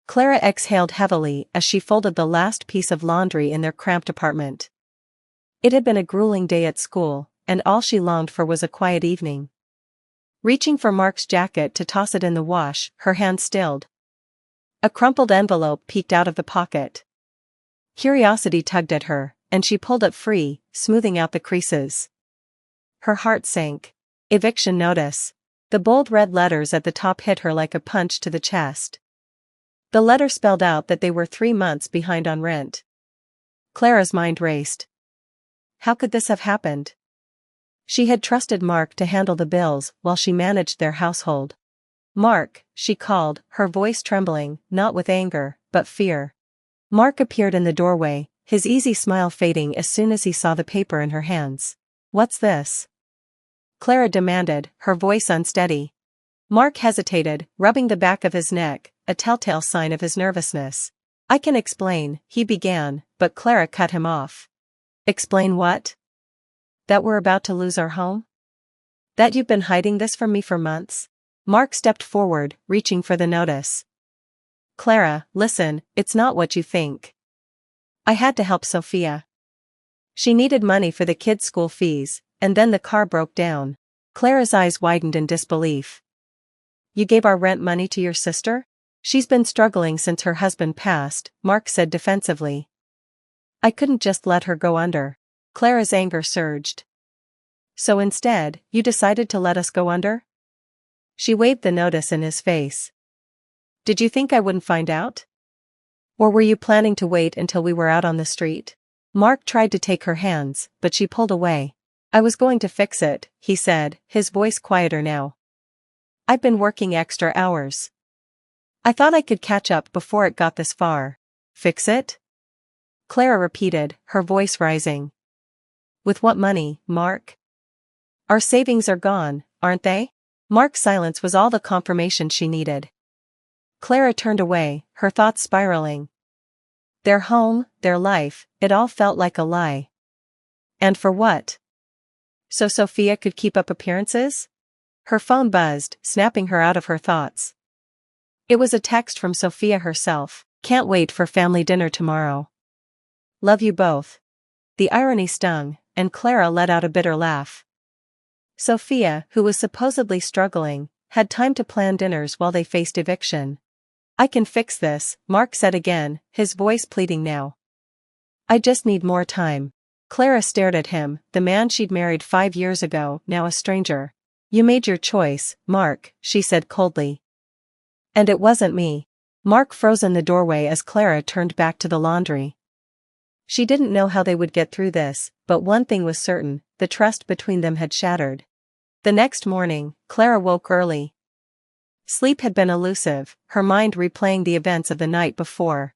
Clara exhaled heavily as she folded the last piece of laundry in their cramped apartment. It had been a grueling day at school, and all she longed for was a quiet evening. Reaching for Mark's jacket to toss it in the wash, her hand stilled. A crumpled envelope peeked out of the pocket. Curiosity tugged at her, and she pulled it free, smoothing out the creases. Her heart sank. Eviction notice. The bold red letters at the top hit her like a punch to the chest. The letter spelled out that they were 3 months behind on rent. Clara's mind raced. How could this have happened? She had trusted Mark to handle the bills while she managed their household. Mark, she called, her voice trembling, not with anger, but fear. Mark appeared in the doorway, his easy smile fading as soon as he saw the paper in her hands. What's this? Clara demanded, her voice unsteady. Mark hesitated, rubbing the back of his neck, a telltale sign of his nervousness. I can explain, he began, but Clara cut him off. Explain what? That we're about to lose our home? That you've been hiding this from me for months? Mark stepped forward, reaching for the notice. Clara, listen, it's not what you think. I had to help Sophia. She needed money for the kids' school fees, and then the car broke down. Clara's eyes widened in disbelief. You gave our rent money to your sister? She's been struggling since her husband passed, Mark said defensively. I couldn't just let her go under. Clara's anger surged. So instead, you decided to let us go under? She waved the notice in his face. Did you think I wouldn't find out? Or were you planning to wait until we were out on the street? Mark tried to take her hands, but she pulled away. I was going to fix it, he said, his voice quieter now. I've been working extra hours. I thought I could catch up before it got this far. Fix it? Clara repeated, her voice rising. With what money, Mark? Our savings are gone, aren't they? Mark's silence was all the confirmation she needed. Clara turned away, her thoughts spiraling. Their home, their life, it all felt like a lie. And for what? So Sophia could keep up appearances? Her phone buzzed, snapping her out of her thoughts. It was a text from Sophia herself. Can't wait for family dinner tomorrow. Love you both. The irony stung, and Clara let out a bitter laugh. Sophia, who was supposedly struggling, had time to plan dinners while they faced eviction. I can fix this, Mark said again, his voice pleading now. I just need more time. Clara stared at him, the man she'd married 5 years ago, now a stranger. You made your choice, Mark, she said coldly. And it wasn't me. Mark froze in the doorway as Clara turned back to the laundry. She didn't know how they would get through this, but one thing was certain, the trust between them had shattered. The next morning, Clara woke early. Sleep had been elusive, her mind replaying the events of the night before.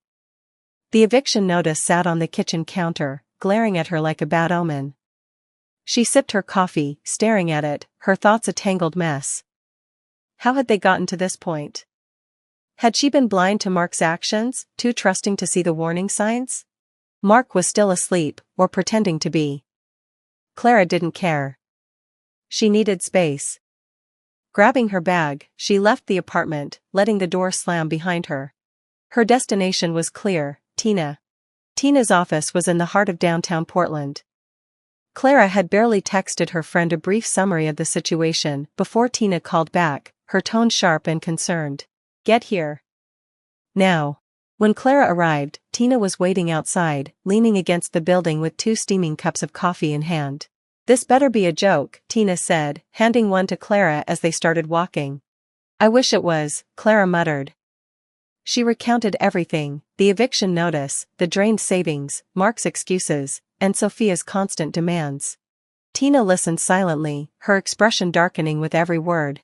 The eviction notice sat on the kitchen counter, glaring at her like a bad omen. She sipped her coffee, staring at it, her thoughts a tangled mess. How had they gotten to this point? Had she been blind to Mark's actions, too trusting to see the warning signs? Mark was still asleep, or pretending to be. Clara didn't care. She needed space. Grabbing her bag, she left the apartment, letting the door slam behind her. Her destination was clear, Tina. Tina's office was in the heart of downtown Portland. Clara had barely texted her friend a brief summary of the situation before Tina called back, her tone sharp and concerned. Get here. Now. When Clara arrived, Tina was waiting outside, leaning against the building with 2 steaming cups of coffee in hand. This better be a joke, Tina said, handing one to Clara as they started walking. I wish it was, Clara muttered. She recounted everything, the eviction notice, the drained savings, Mark's excuses, and Sophia's constant demands. Tina listened silently, her expression darkening with every word.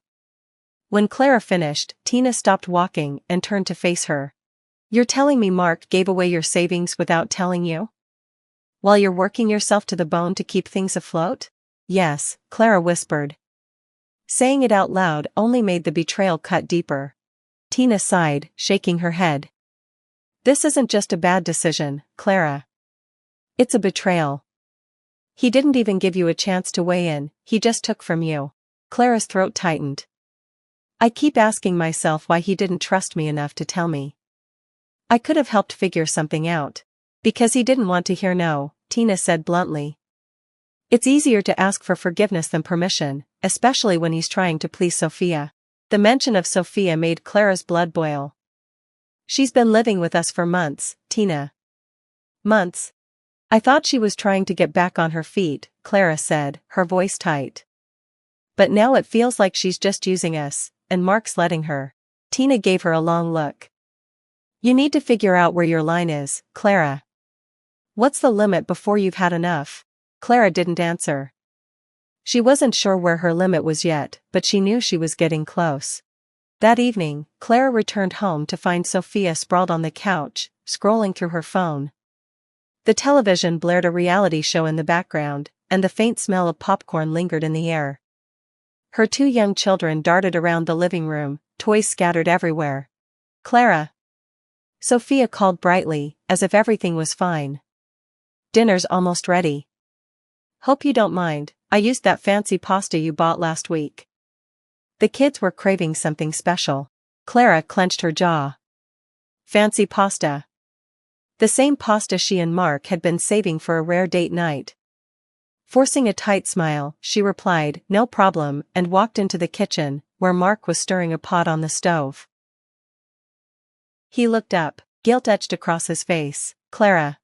When Clara finished, Tina stopped walking and turned to face her. You're telling me Mark gave away your savings without telling you? While you're working yourself to the bone to keep things afloat? Yes, Clara whispered. Saying it out loud only made the betrayal cut deeper. Tina sighed, shaking her head. This isn't just a bad decision, Clara. It's a betrayal. He didn't even give you a chance to weigh in, he just took from you. Clara's throat tightened. I keep asking myself why he didn't trust me enough to tell me. I could have helped figure something out. Because he didn't want to hear no, Tina said bluntly. It's easier to ask for forgiveness than permission, especially when he's trying to please Sophia. The mention of Sophia made Clara's blood boil. She's been living with us for months, Tina. Months? I thought she was trying to get back on her feet, Clara said, her voice tight. But now it feels like she's just using us, and Mark's letting her. Tina gave her a long look. You need to figure out where your line is, Clara. What's the limit before you've had enough? Clara didn't answer. She wasn't sure where her limit was yet, but she knew she was getting close. That evening, Clara returned home to find Sophia sprawled on the couch, scrolling through her phone. The television blared a reality show in the background, and the faint smell of popcorn lingered in the air. Her 2 young children darted around the living room, toys scattered everywhere. Clara. Sophia called brightly, as if everything was fine. Dinner's almost ready. Hope you don't mind, I used that fancy pasta you bought last week. The kids were craving something special. Clara clenched her jaw. Fancy pasta. The same pasta she and Mark had been saving for a rare date night. Forcing a tight smile, she replied, no problem, and walked into the kitchen, where Mark was stirring a pot on the stove. He looked up, guilt etched across his face. Clara,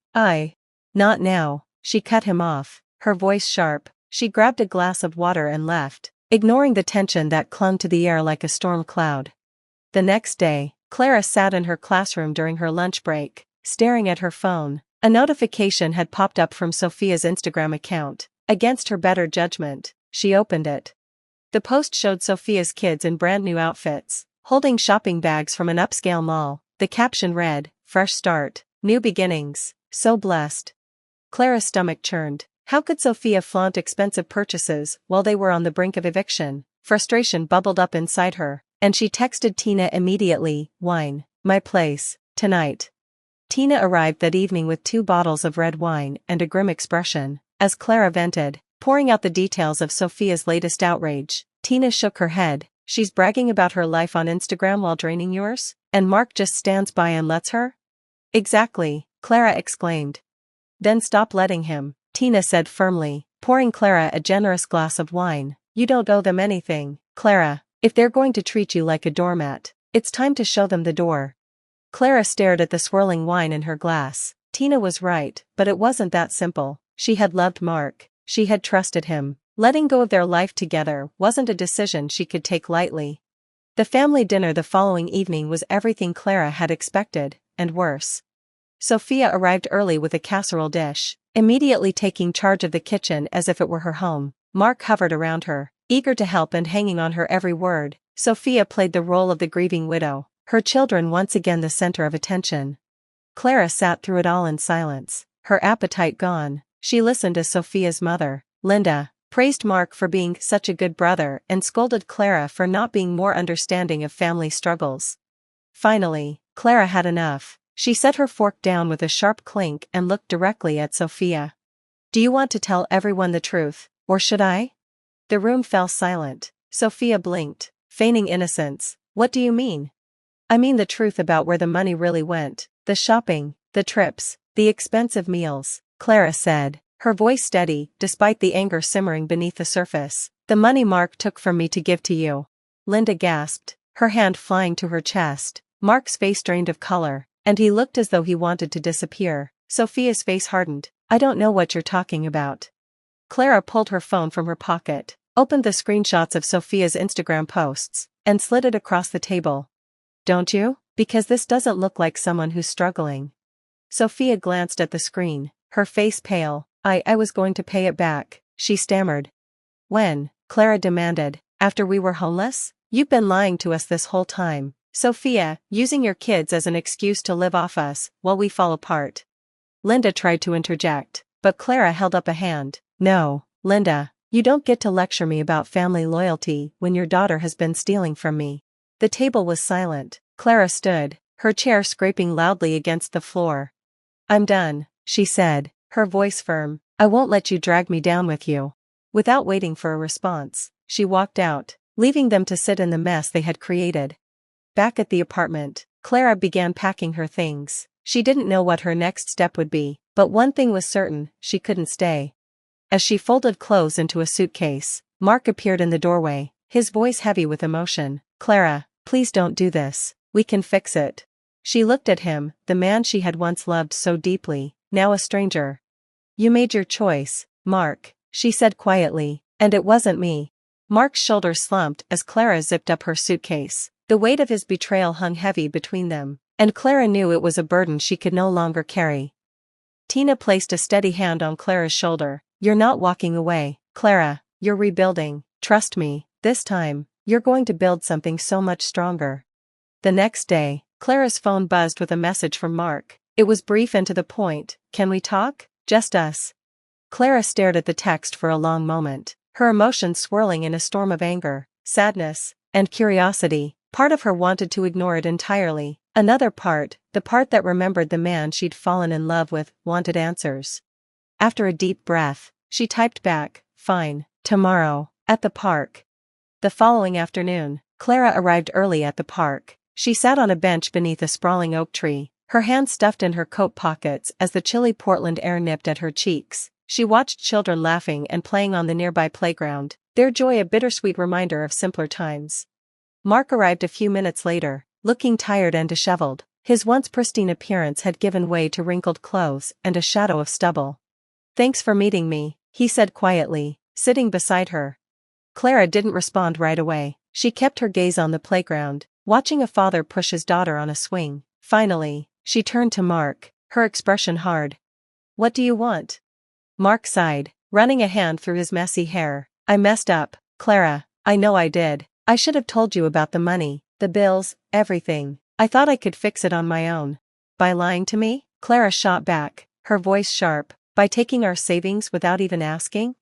not now, she cut him off, her voice sharp. She grabbed a glass of water and left, ignoring the tension that clung to the air like a storm cloud. The next day, Clara sat in her classroom during her lunch break, staring at her phone. A notification had popped up from Sophia's Instagram account. Against her better judgment, she opened it. The post showed Sophia's kids in brand new outfits, holding shopping bags from an upscale mall. The caption read, "Fresh start, new beginnings, so blessed." Clara's stomach churned. How could Sophia flaunt expensive purchases while they were on the brink of eviction? Frustration bubbled up inside her, and she texted Tina immediately, "Wine, my place, tonight." Tina arrived that evening with 2 bottles of red wine and a grim expression. As Clara vented, pouring out the details of Sophia's latest outrage, Tina shook her head. She's bragging about her life on Instagram while draining yours? And Mark just stands by and lets her? Exactly, Clara exclaimed. Then stop letting him, Tina said firmly, pouring Clara a generous glass of wine. You don't owe them anything, Clara. If they're going to treat you like a doormat, it's time to show them the door. Clara stared at the swirling wine in her glass. Tina was right, but it wasn't that simple. She had loved Mark. She had trusted him. Letting go of their life together wasn't a decision she could take lightly. The family dinner the following evening was everything Clara had expected, and worse. Sophia arrived early with a casserole dish, immediately taking charge of the kitchen as if it were her home. Mark hovered around her, eager to help and hanging on her every word. Sophia played the role of the grieving widow, her children once again the center of attention. Clara sat through it all in silence, her appetite gone. She listened as Sophia's mother, Linda, praised Mark for being such a good brother and scolded Clara for not being more understanding of family struggles. Finally, Clara had enough. She set her fork down with a sharp clink and looked directly at Sophia. Do you want to tell everyone the truth, or should I? The room fell silent. Sophia blinked, feigning innocence. What do you mean? I mean the truth about where the money really went, the shopping, the trips, the expensive meals, Clara said, her voice steady, despite the anger simmering beneath the surface. The money Mark took from me to give to you. Linda gasped, her hand flying to her chest. Mark's face drained of color, and he looked as though he wanted to disappear. Sophia's face hardened. I don't know what you're talking about. Clara pulled her phone from her pocket, opened the screenshots of Sophia's Instagram posts, and slid it across the table. Don't you? Because this doesn't look like someone who's struggling. Sophia glanced at the screen, her face pale. I was going to pay it back, she stammered. When? Clara demanded. After we were homeless? You've been lying to us this whole time, Sophia, using your kids as an excuse to live off us while we fall apart. Linda tried to interject, but Clara held up a hand. No, Linda, you don't get to lecture me about family loyalty when your daughter has been stealing from me. The table was silent. Clara stood, her chair scraping loudly against the floor. I'm done, she said, her voice firm. I won't let you drag me down with you. Without waiting for a response, she walked out, leaving them to sit in the mess they had created. Back at the apartment, Clara began packing her things. She didn't know what her next step would be, but one thing was certain, she couldn't stay. As she folded clothes into a suitcase, Mark appeared in the doorway, his voice heavy with emotion. "Clara, please don't do this. We can fix it." She looked at him, the man she had once loved so deeply, now a stranger. "You made your choice, Mark," she said quietly, "and it wasn't me." Mark's shoulders slumped as Clara zipped up her suitcase. The weight of his betrayal hung heavy between them, and Clara knew it was a burden she could no longer carry. Tina placed a steady hand on Clara's shoulder. "You're not walking away, Clara, you're rebuilding. Trust me, this time, you're going to build something so much stronger." The next day, Clara's phone buzzed with a message from Mark. It was brief and to the point. "Can we talk? Just us." Clara stared at the text for a long moment, her emotions swirling in a storm of anger, sadness, and curiosity. Part of her wanted to ignore it entirely. Another part, the part that remembered the man she'd fallen in love with, wanted answers. After a deep breath, she typed back, "Fine, tomorrow, at the park." The following afternoon, Clara arrived early at the park. She sat on a bench beneath a sprawling oak tree, her hands stuffed in her coat pockets as the chilly Portland air nipped at her cheeks. She watched children laughing and playing on the nearby playground, their joy a bittersweet reminder of simpler times. Mark arrived a few minutes later, looking tired and disheveled. His once pristine appearance had given way to wrinkled clothes and a shadow of stubble. "Thanks for meeting me," he said quietly, sitting beside her. Clara didn't respond right away. She kept her gaze on the playground, watching a father push his daughter on a swing. Finally, she turned to Mark, her expression hard. "What do you want?" Mark sighed, running a hand through his messy hair. "I messed up, Clara, I know I did. I should have told you about the money, the bills, everything. I thought I could fix it on my own." "By lying to me?" Clara shot back, her voice sharp. "By taking our savings without even asking?"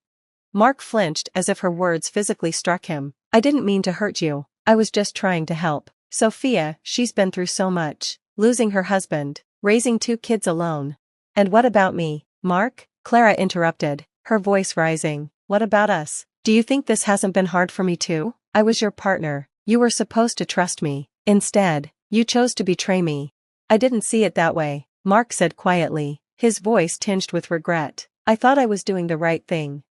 Mark flinched as if her words physically struck him. "I didn't mean to hurt you, I was just trying to help. Sophia, she's been through so much, losing her husband, raising 2 kids alone." "And what about me, Mark?" Clara interrupted, her voice rising. "What about us? Do you think this hasn't been hard for me too? I was your partner, you were supposed to trust me. Instead, you chose to betray me." "I didn't see it that way," Mark said quietly, his voice tinged with regret. "I thought I was doing the right thing."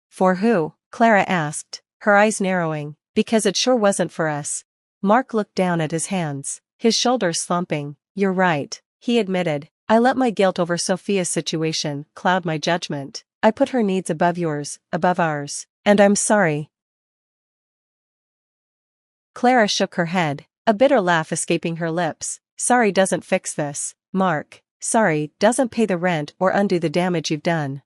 "For who?" Clara asked, her eyes narrowing. "Because it sure wasn't for us." Mark looked down at his hands, his shoulders slumping. "You're right," he admitted. "I let my guilt over Sophia's situation cloud my judgment. I put her needs above yours, above ours. And I'm sorry." Clara shook her head, a bitter laugh escaping her lips. "Sorry doesn't fix this, Mark. Sorry doesn't pay the rent or undo the damage you've done."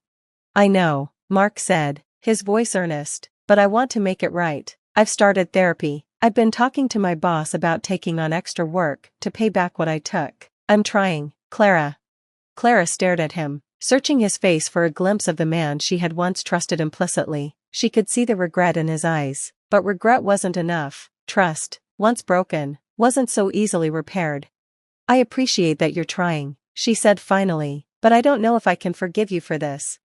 "I know," Mark said, his voice earnest, "but I want to make it right. I've started therapy. I've been talking to my boss about taking on extra work to pay back what I took. I'm trying, Clara." Clara stared at him, searching his face for a glimpse of the man she had once trusted implicitly. She could see the regret in his eyes, but regret wasn't enough. Trust, once broken, wasn't so easily repaired. "I appreciate that you're trying," she said finally, "but I don't know if I can forgive you for this."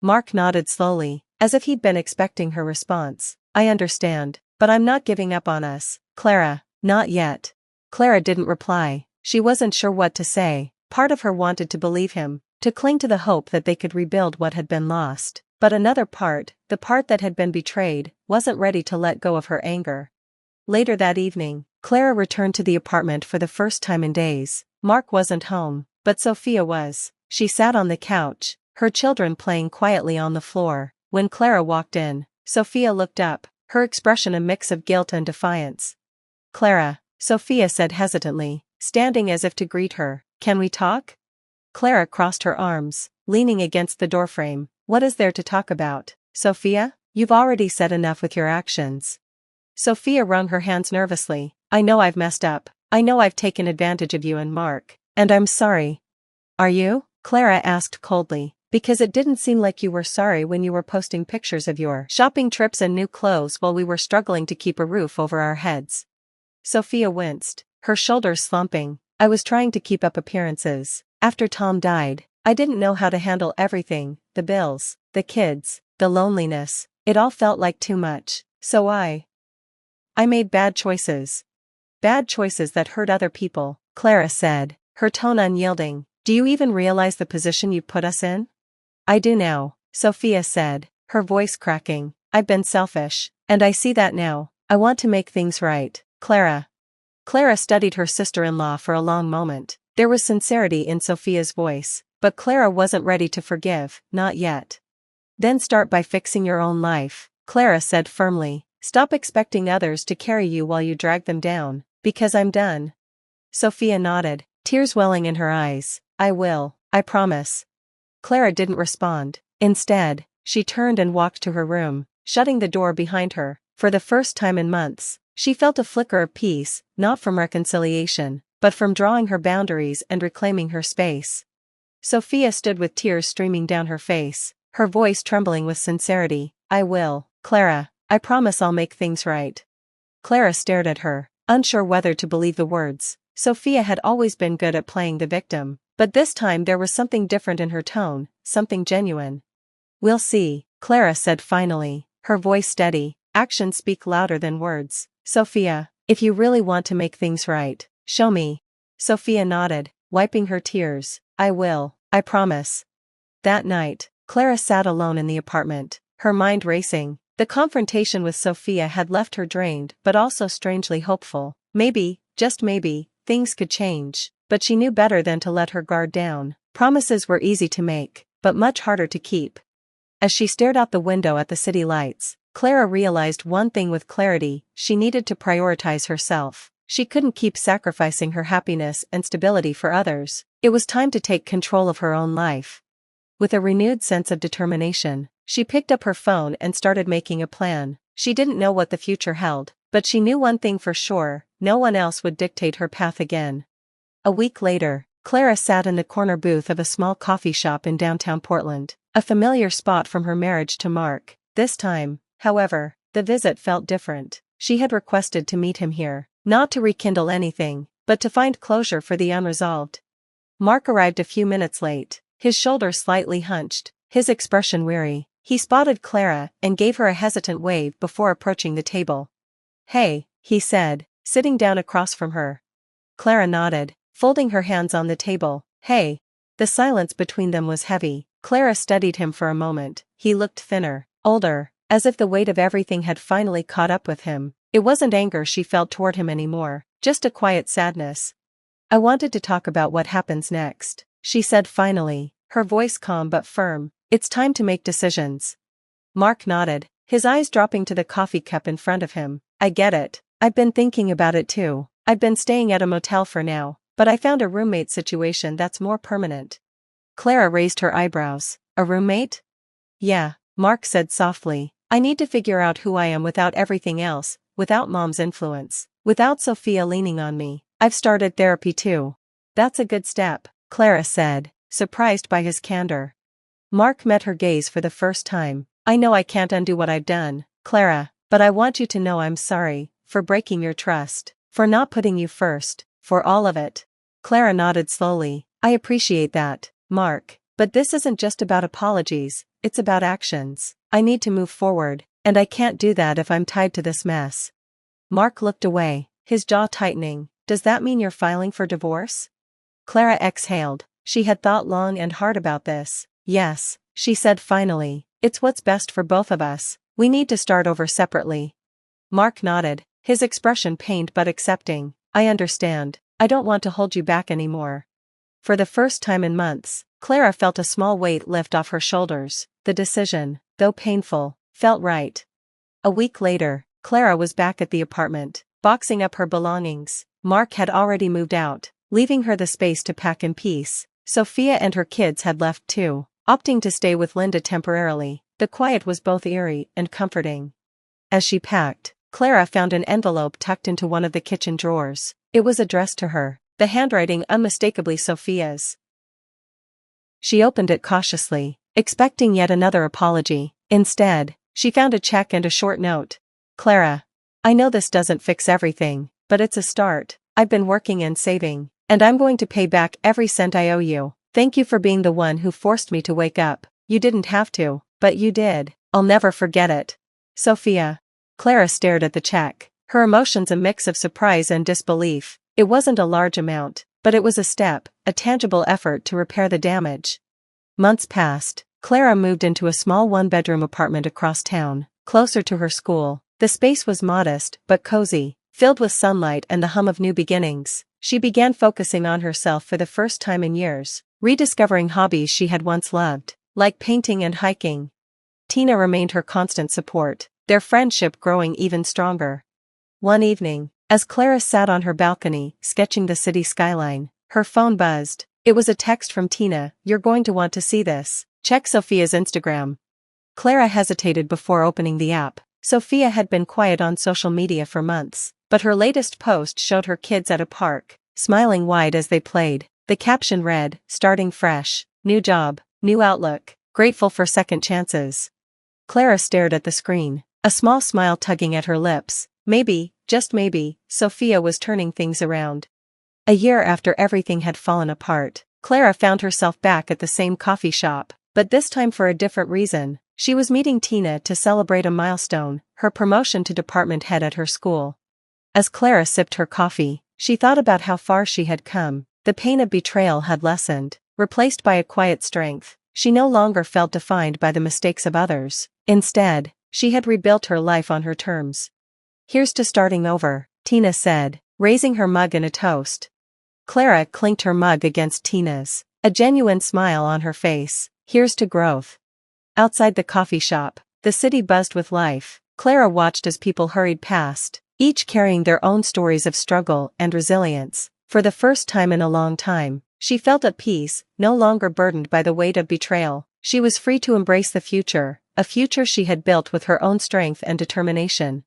Mark nodded slowly, as if he'd been expecting her response. "I understand, but I'm not giving up on us, Clara, not yet." Clara didn't reply. She wasn't sure what to say. Part of her wanted to believe him, to cling to the hope that they could rebuild what had been lost, but another part, the part that had been betrayed, wasn't ready to let go of her anger. Later that evening, Clara returned to the apartment for the first time in days. Mark wasn't home, but Sophia was. She sat on the couch, her children playing quietly on the floor. When Clara walked in, Sophia looked up, her expression a mix of guilt and defiance. "Clara," Sophia said hesitantly, standing as if to greet her, "can we talk?" Clara crossed her arms, leaning against the doorframe. "What is there to talk about, Sophia? You've already said enough with your actions." Sophia wrung her hands nervously. "I know I've messed up. I know I've taken advantage of you and Mark. And I'm sorry." "Are you?" Clara asked coldly, "because it didn't seem like you were sorry when you were posting pictures of your shopping trips and new clothes while we were struggling to keep a roof over our heads." Sophia winced, her shoulders slumping. "I was trying to keep up appearances. After Tom died, I didn't know how to handle everything, the bills, the kids, the loneliness. It all felt like too much. So I made bad choices. Bad choices that hurt other people." Clara said, her tone unyielding. Do you even realize the position you've put us in? I do now, Sophia said, her voice cracking. I've been selfish, and I see that now. I want to make things right, Clara. Clara studied her sister-in-law for a long moment. There was sincerity in Sophia's voice, but Clara wasn't ready to forgive, not yet. Then start by fixing your own life, Clara said firmly. Stop expecting others to carry you while you drag them down, because I'm done. Sophia nodded, tears welling in her eyes. I will, I promise. Clara didn't respond. Instead, she turned and walked to her room, shutting the door behind her. For the first time in months, she felt a flicker of peace, not from reconciliation, but from drawing her boundaries and reclaiming her space. Sophia stood with tears streaming down her face, her voice trembling with sincerity. I will, Clara, I promise I'll make things right. Clara stared at her, unsure whether to believe the words. Sophia had always been good at playing the victim, but this time there was something different in her tone, something genuine. We'll see, Clara said finally, her voice steady. Actions speak louder than words. Sophia, if you really want to make things right, show me. Sophia nodded, wiping her tears. I will, I promise. That night, Clara sat alone in the apartment, her mind racing. The confrontation with Sophia had left her drained but also strangely hopeful. Maybe, just maybe, things could change, but she knew better than to let her guard down. Promises were easy to make, but much harder to keep. As she stared out the window at the city lights, Clara realized one thing with clarity: she needed to prioritize herself. She couldn't keep sacrificing her happiness and stability for others. It was time to take control of her own life. With a renewed sense of determination, she picked up her phone and started making a plan. She didn't know what the future held, but she knew one thing for sure: no one else would dictate her path again. A week later, Clara sat in the corner booth of a small coffee shop in downtown Portland, a familiar spot from her marriage to Mark. This time, however, the visit felt different. She had requested to meet him here, not to rekindle anything, but to find closure for the unresolved. Mark arrived a few minutes late, his shoulders slightly hunched, his expression weary. He spotted Clara and gave her a hesitant wave before approaching the table. Hey, he said, sitting down across from her. Clara nodded, folding her hands on the table. Hey. The silence between them was heavy. Clara studied him for a moment. He looked thinner, older, as if the weight of everything had finally caught up with him. It wasn't anger she felt toward him anymore, just a quiet sadness. I wanted to talk about what happens next, she said finally, her voice calm but firm. It's time to make decisions. Mark nodded, his eyes dropping to the coffee cup in front of him. I get it. I've been thinking about it too. I've been staying at a motel for now, but I found a roommate situation that's more permanent. Clara raised her eyebrows. A roommate? Yeah, Mark said softly. I need to figure out who I am without everything else, without Mom's influence, without Sophia leaning on me. I've started therapy too. That's a good step, Clara said, surprised by his candor. Mark met her gaze for the first time. I know I can't undo what I've done, Clara, but I want you to know I'm sorry, for breaking your trust, for not putting you first, for all of it. Clara nodded slowly. I appreciate that, Mark, but this isn't just about apologies, it's about actions. I need to move forward, and I can't do that if I'm tied to this mess. Mark looked away, his jaw tightening. Does that mean you're filing for divorce? Clara exhaled. She had thought long and hard about this. Yes, she said finally. It's what's best for both of us. We need to start over separately. Mark nodded, his expression pained but accepting. I understand. I don't want to hold you back anymore. For the first time in months, Clara felt a small weight lift off her shoulders. The decision, though painful, felt right. A week later, Clara was back at the apartment, boxing up her belongings. Mark had already moved out, leaving her the space to pack in peace. Sophia and her kids had left too, opting to stay with Linda temporarily. The quiet was both eerie and comforting. As she packed, Clara found an envelope tucked into one of the kitchen drawers. It was addressed to her, the handwriting unmistakably Sophia's. She opened it cautiously, expecting yet another apology. Instead, she found a check and a short note. Clara, I know this doesn't fix everything, but it's a start. I've been working and saving, and I'm going to pay back every cent I owe you. Thank you for being the one who forced me to wake up. You didn't have to, but you did. I'll never forget it. Sophia. Clara stared at the check, her emotions a mix of surprise and disbelief. It wasn't a large amount, but it was a step, a tangible effort to repair the damage. Months passed. Clara moved into a small one-bedroom apartment across town, closer to her school. The space was modest but cozy, filled with sunlight and the hum of new beginnings. She began focusing on herself for the first time in years, rediscovering hobbies she had once loved, like painting and hiking. Tina remained her constant support, their friendship growing even stronger. One evening, as Clara sat on her balcony, sketching the city skyline, her phone buzzed. It was a text from Tina. "You're going to want to see this. Check Sophia's Instagram." Clara hesitated before opening the app. Sophia had been quiet on social media for months, but her latest post showed her kids at a park, smiling wide as they played. The caption read, "Starting fresh, new job, new outlook, grateful for second chances." Clara stared at the screen, a small smile tugging at her lips. Maybe, just maybe, Sophia was turning things around. A year after everything had fallen apart, Clara found herself back at the same coffee shop, but this time for a different reason. She was meeting Tina to celebrate a milestone, her promotion to department head at her school. As Clara sipped her coffee, she thought about how far she had come. The pain of betrayal had lessened, replaced by a quiet strength. She no longer felt defined by the mistakes of others. Instead, she had rebuilt her life on her terms. "Here's to starting over," Tina said, raising her mug in a toast. Clara clinked her mug against Tina's, a genuine smile on her face. "Here's to growth." Outside the coffee shop, the city buzzed with life. Clara watched as people hurried past, each carrying their own stories of struggle and resilience. For the first time in a long time, she felt at peace, no longer burdened by the weight of betrayal. She was free to embrace the future, a future she had built with her own strength and determination.